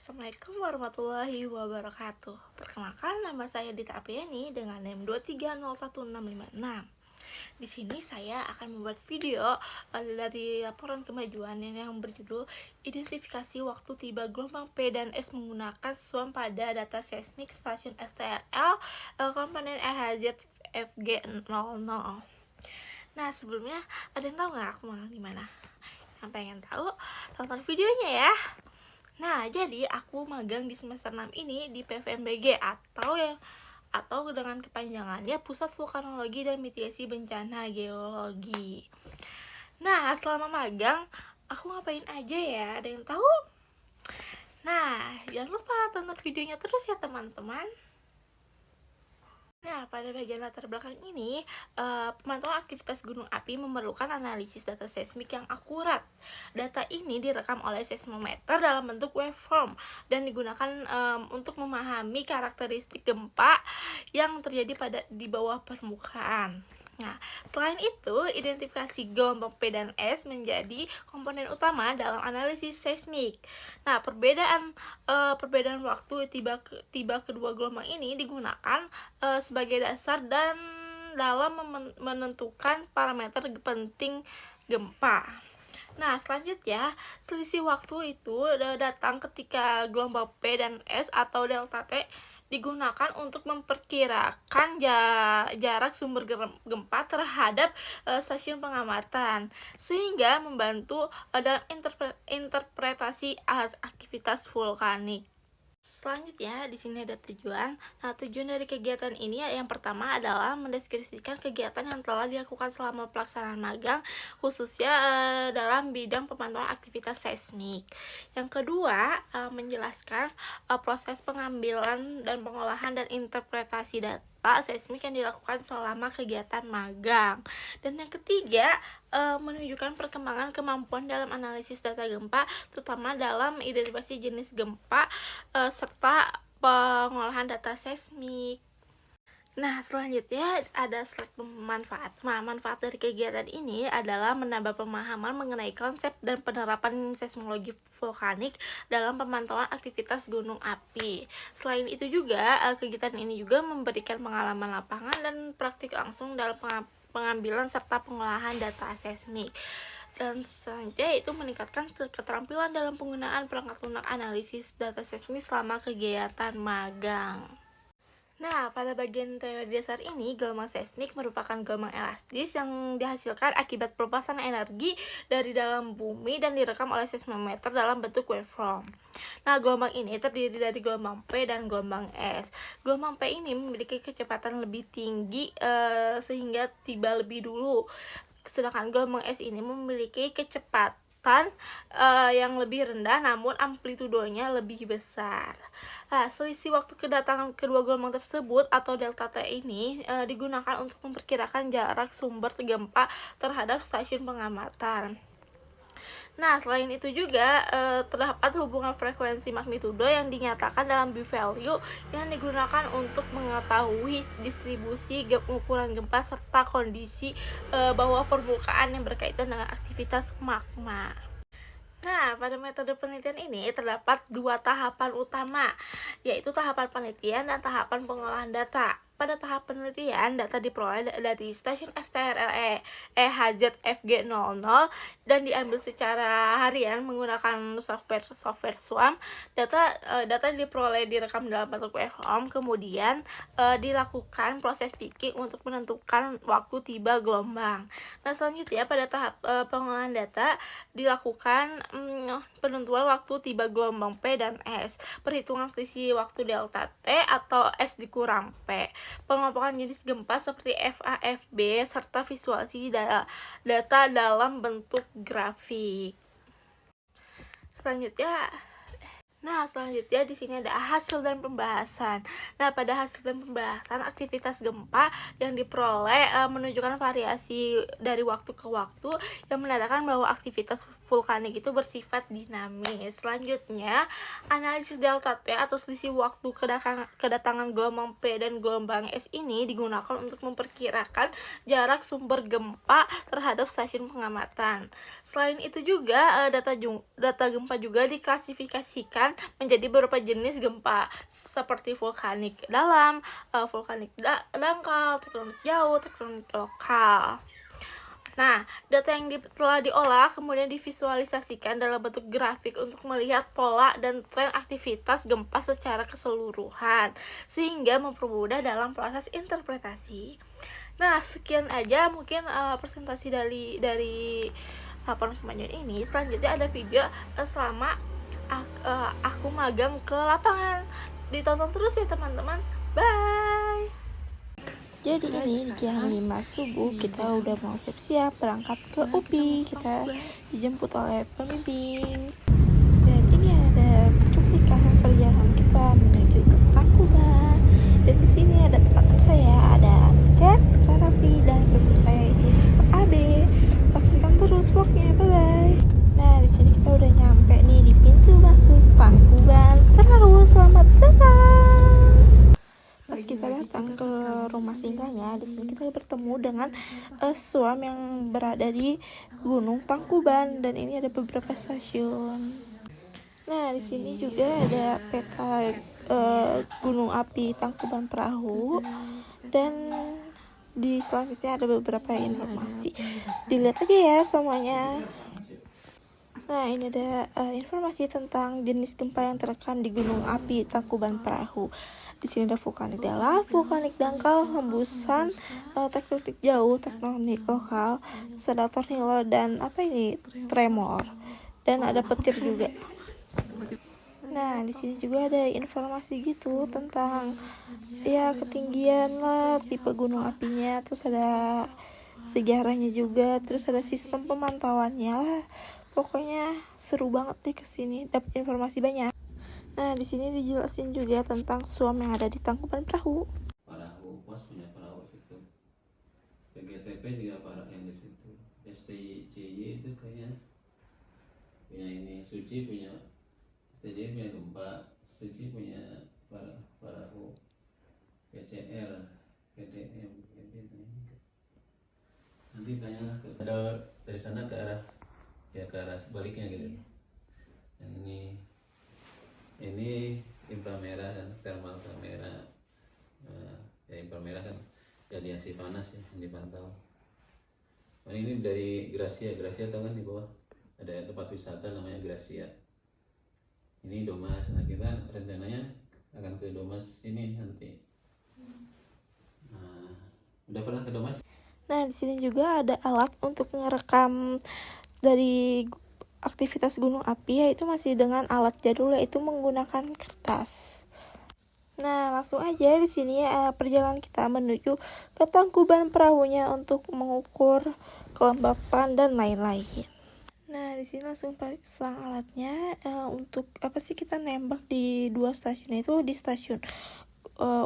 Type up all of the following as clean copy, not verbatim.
Assalamualaikum warahmatullahi wabarakatuh. Perkenalkan, nama saya Dita Apriani dengan NIM 2301656. Di sini saya akan membuat video dari laporan kemajuan yang berjudul Identifikasi Waktu Tiba Gelombang P dan S menggunakan SWAM pada data seismik stasiun STRL komponen EHZ FG00. Nah, sebelumnya ada yang tahu nggak aku mau di mana? Yang pengen tahu, tonton videonya ya. Nah, jadi aku magang di semester 6 ini di PVMBG atau dengan kepanjangannya Pusat Vulkanologi dan Mitigasi Bencana Geologi. Nah, selama magang aku ngapain aja ya? Ada yang tahu? Nah, jangan lupa tonton videonya terus ya teman-teman. Nah, pada bagian latar belakang ini, pemantauan aktivitas gunung api memerlukan analisis data seismik yang akurat. Data ini direkam oleh seismometer dalam bentuk waveform dan digunakan untuk memahami karakteristik gempa yang terjadi di bawah permukaan. Nah, selain itu, identifikasi gelombang P dan S menjadi komponen utama dalam analisis seismik. Nah, perbedaan waktu tiba kedua gelombang ini digunakan sebagai dasar dan dalam menentukan parameter penting gempa. Nah, selanjutnya, selisih waktu itu datang ketika gelombang P dan S atau delta T digunakan untuk memperkirakan jarak sumber gempa terhadap stasiun pengamatan, sehingga membantu dalam interpretasi aktivitas vulkanik. Selanjutnya, di sini ada tujuan. Nah, tujuan dari kegiatan ini yang pertama adalah mendeskripsikan kegiatan yang telah dilakukan selama pelaksanaan magang, khususnya dalam bidang pemantauan aktivitas seismik. Yang kedua, menjelaskan proses pengambilan dan pengolahan dan interpretasi data seismik yang dilakukan selama kegiatan magang. Dan yang ketiga, menunjukkan perkembangan kemampuan dalam analisis data gempa, terutama dalam identifikasi jenis gempa serta pengolahan data seismik. Nah, selanjutnya ada slide manfaat. Nah, manfaat dari kegiatan ini adalah menambah pemahaman mengenai konsep dan penerapan seismologi vulkanik dalam pemantauan aktivitas gunung api. Selain itu juga, kegiatan ini juga memberikan pengalaman lapangan dan praktik langsung dalam pengambilan serta pengolahan data seismik. Dan selanjutnya itu meningkatkan keterampilan dalam penggunaan perangkat lunak analisis data seismik selama kegiatan magang. Nah, pada bagian teori dasar ini, gelombang seismik merupakan gelombang elastis yang dihasilkan akibat pelepasan energi dari dalam bumi dan direkam oleh seismometer dalam bentuk waveform. Nah, gelombang ini terdiri dari gelombang P dan gelombang S. Gelombang P ini memiliki kecepatan lebih tinggi sehingga tiba lebih dulu. Sedangkan gelombang S ini memiliki kecepatan yang lebih rendah namun amplitudonya lebih besar. Nah, selisih waktu kedatangan kedua gelombang tersebut atau delta T ini digunakan untuk memperkirakan jarak sumber gempa terhadap stasiun pengamatan. Nah, selain itu juga terdapat hubungan frekuensi magnitudo yang dinyatakan dalam B-value yang digunakan untuk mengetahui distribusi ukuran gempa serta kondisi bawah permukaan yang berkaitan dengan aktivitas magma. Nah, pada metode penelitian ini terdapat dua tahapan utama, yaitu tahapan penelitian dan tahapan pengolahan data. Pada tahap penelitian, data diperoleh dari stasiun STRL EHZ FG00 dan diambil secara harian menggunakan software SWAM. Data diperoleh direkam dalam bentuk waveform, kemudian dilakukan proses picking untuk menentukan waktu tiba gelombang. Nah, selanjutnya pada tahap pengolahan data dilakukan penentuan waktu tiba gelombang P dan S, perhitungan selisih waktu delta T atau S dikurang P, pengelompokan jenis gempa seperti FA/FB, serta visualisasi data dalam bentuk grafik. Selanjutnya di sini ada hasil dan pembahasan. Nah, pada hasil dan pembahasan, aktivitas gempa yang diperoleh menunjukkan variasi dari waktu ke waktu yang menandakan bahwa aktivitas vulkanik itu bersifat dinamis. Selanjutnya, analisis delta T atau selisih waktu kedatangan gelombang P dan gelombang S ini digunakan untuk memperkirakan jarak sumber gempa terhadap stasiun pengamatan. Selain itu juga data gempa juga diklasifikasikan menjadi beberapa jenis gempa seperti vulkanik dalam, vulkanik dangkal, tektonik jauh, tektonik lokal. Nah, data yang telah diolah kemudian divisualisasikan dalam bentuk grafik untuk melihat pola dan tren aktivitas gempa secara keseluruhan, sehingga mempermudah dalam proses interpretasi. Nah, sekian aja mungkin presentasi dari laporan kemajuan ini. Selanjutnya ada video selama aku magang ke lapangan. Ditonton terus ya teman-teman. Bye! Jadi ini jam 5 subuh kita udah mau siap-siap berangkat ke UPI. Kita dijemput oleh pembimbing. Dan ini ada cuplikan perjalanan kita menuju ke Tangkuban. Dan di sini ada teman saya, ada Ken, Karafi, dan pembimbing saya itu Pak AB. Saksikan terus vlognya, bye-bye. Nah, di sini kita udah nyampe nih di pintu masuk Tangkuban Perahu. Selamat datang. Pas kita datang ke rumah singgahnya, di sini kita bertemu dengan SWAM yang berada di Gunung Tangkuban, dan ini ada beberapa stasiun. Nah, di sini juga ada peta gunung api Tangkuban Perahu, dan di selanjutnya ada beberapa informasi. Dilihat aja ya semuanya. Nah, ini ada informasi tentang jenis gempa yang terekam di gunung api Tangkuban Perahu. Di sini ada vulkanik dalam, vulkanik dangkal, hembusan, tektonik jauh, tektonik lokal, terus ada tornado dan tremor, dan ada petir juga. Nah, di sini juga ada informasi gitu tentang ya ketinggian lah, tipe gunung apinya, terus ada sejarahnya juga, terus ada sistem pemantauannya lah. Pokoknya seru banget deh kesini, dapat informasi banyak. Nah, di sini dijelasin juga tentang SWAM yang ada di Tangkuban Perahu. Perahu pos punya perahu situ. PGTP juga para yang di situ. STCY itu kayaknya punya ini, Suci punya STCY punya gempa, Suci punya perahu, PCR, PDM, nanti tanya ke ada dari sana ke arah sebaliknya gitu. Yang ini inframerah kan, thermal kamera, ya inframerah kan radiasi panas ya yang dipantau. Nah, ini dari Gracia tahu kan, di bawah ada tempat wisata namanya Gracia. Ini Domas. Nah, kita rencananya akan ke Domas ini nanti. Nah, udah pernah ke Domas? Nah, di sini juga ada alat untuk merekam dari aktivitas gunung api, yaitu masih dengan alat jadul, yaitu menggunakan kertas. Nah, langsung aja di sini perjalanan kita menuju ke Tangkuban Perahunya untuk mengukur kelembapan dan lain-lain. Nah, di sini langsung pasang alatnya untuk kita nembak di dua stasiun, itu di stasiun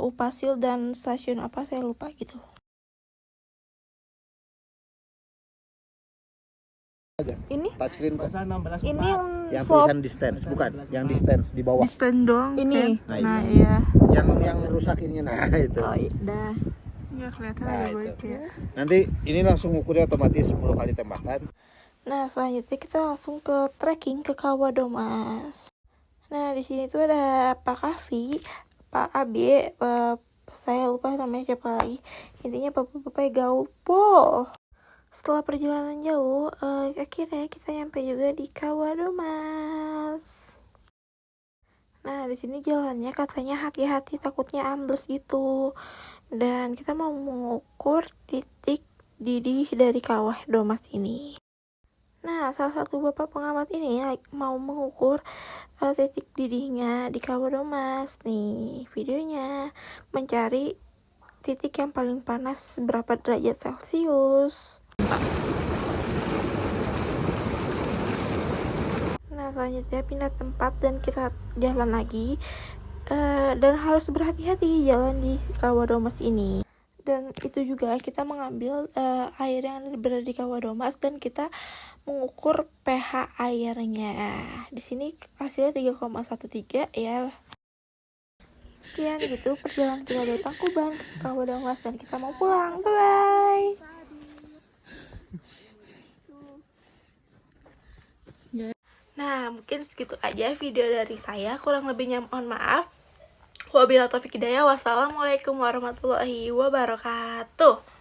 Upasil dan stasiun saya lupa gitu. Ini touchscreen ini yang swap tulisan distance, bukan yang distance di bawah. distance doang ini. Nah, Iya. Yang rusak ininya, nah itu. Oh, iya. Nggak kelihatan Nah, ada itu. baik ya. Nanti ini langsung ukurnya otomatis 10 kali tembakan. Nah, selanjutnya kita langsung ke trekking ke Kawah Domas. Nah, di sini tuh ada Pak Kavi, Pak AB, saya lupa namanya siapa lagi. Intinya bapak-bapak gaul pol. Setelah perjalanan jauh, akhirnya kita nyampe juga di Kawah Domas. Nah, di sini jalannya katanya hati-hati, takutnya ambles gitu. Dan kita mau mengukur titik didih dari Kawah Domas ini. Nah, salah satu bapak pengamat ini mau mengukur titik didihnya di Kawah Domas. Nih videonya, mencari titik yang paling panas berapa derajat Celcius. Nah, selanjutnya pindah tempat dan kita jalan lagi, dan harus berhati-hati jalan di Kawah Domas ini. Dan itu juga kita mengambil air yang berada di Kawah Domas dan kita mengukur pH airnya. Di sini hasilnya 3,13 ya. Sekian gitu perjalanan kita dari Tangkuban ke Kawah Domas dan kita mau pulang. Bye bye. Nah, mungkin segitu aja video dari saya. Kurang lebihnya mohon maaf. Wabillahi taufiq hidayah. Wassalamualaikum warahmatullahi wabarakatuh.